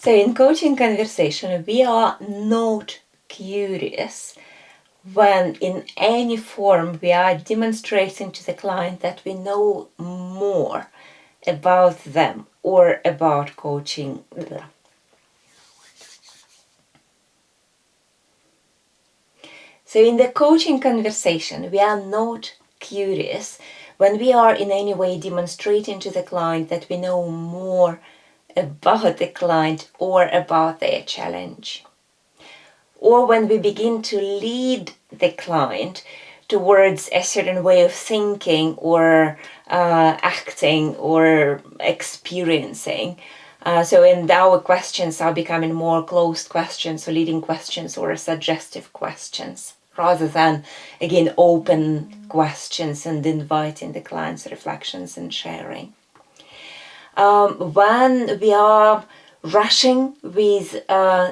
So in coaching conversation, we are not curious when in any form we are demonstrating to the client that we know more about them or about coaching. So in the coaching conversation, we are not curious when we are in any way demonstrating to the client that we know more about the client or about their challenge. Or when we begin to lead the client towards a certain way of thinking or acting or experiencing. So when our questions are becoming more closed questions or leading questions or suggestive questions, rather than, again, open questions and inviting the client's reflections and sharing. When we are rushing with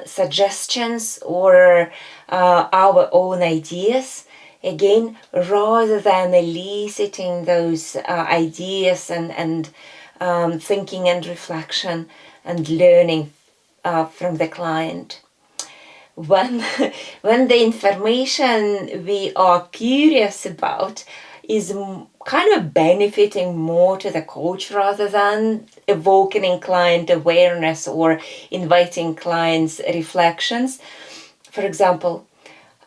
suggestions or our own ideas, again, rather than eliciting those ideas and thinking and reflection and learning from the client. When the information we are curious about is kind of benefiting more to the coach rather than evoking client awareness or inviting clients' reflections. For example,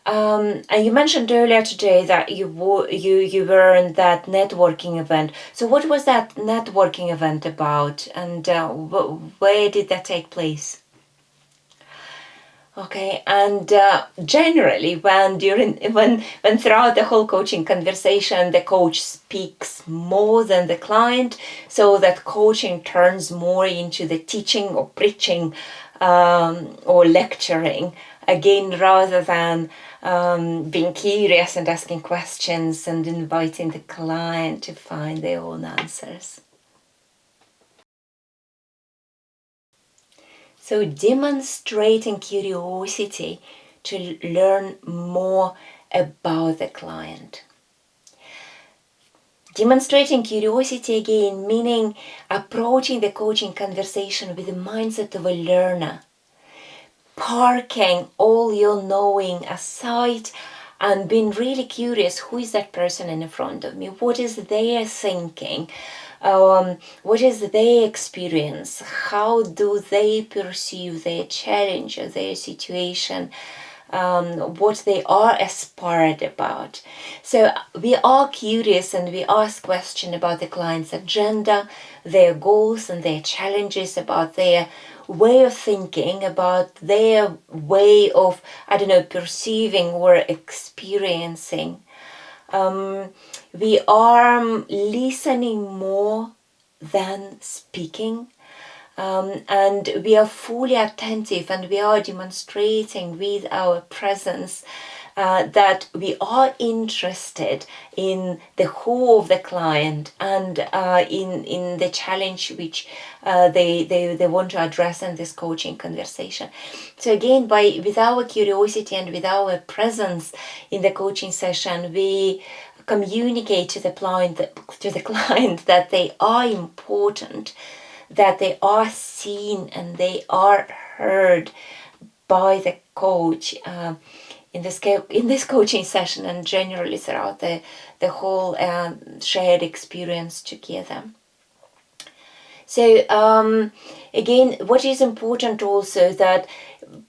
and you mentioned earlier today that you were in that networking event. So what was that networking event about, and where did that take place? Okay, and generally, when throughout the whole coaching conversation, the coach speaks more than the client, so that coaching turns more into the teaching or preaching or lecturing, again, rather than being curious and asking questions and inviting the client to find their own answers. So demonstrating curiosity to learn more about the client. Demonstrating curiosity again, meaning approaching the coaching conversation with the mindset of a learner. Parking all your knowing aside and being really curious, who is that person in front of me? What is their thinking? What is their experience? How do they perceive their challenge or their situation? What they are aspired about. So we are curious and we ask questions about the client's agenda, their goals and their challenges, about their way of thinking, about their way of, perceiving or experiencing. We are listening more than speaking. And we are fully attentive and we are demonstrating with our presence that we are interested in the whole of the client and in the challenge which they want to address in this coaching conversation. So again, with our curiosity and with our presence in the coaching session, we communicate to the client that they are important, that they are seen and they are heard by the coach in this coaching session and generally throughout the whole shared experience together. So again, what is important also that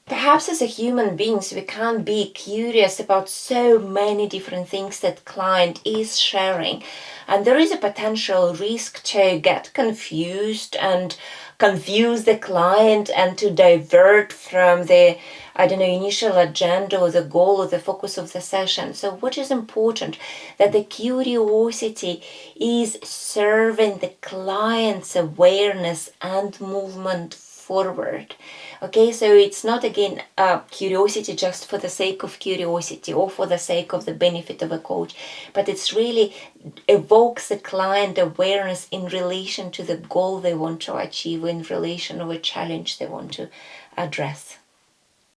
perhaps as a human beings we can't be curious about so many different things that client is sharing, and there is a potential risk to get confused and confuse the client and to divert from the initial agenda or the goal or the focus of the session. So what is important that the curiosity is serving the client's awareness and movement forward. Okay, so it's not again curiosity just for the sake of curiosity or for the sake of the benefit of a coach, but it's really evokes the client awareness in relation to the goal they want to achieve, in relation to a challenge they want to address.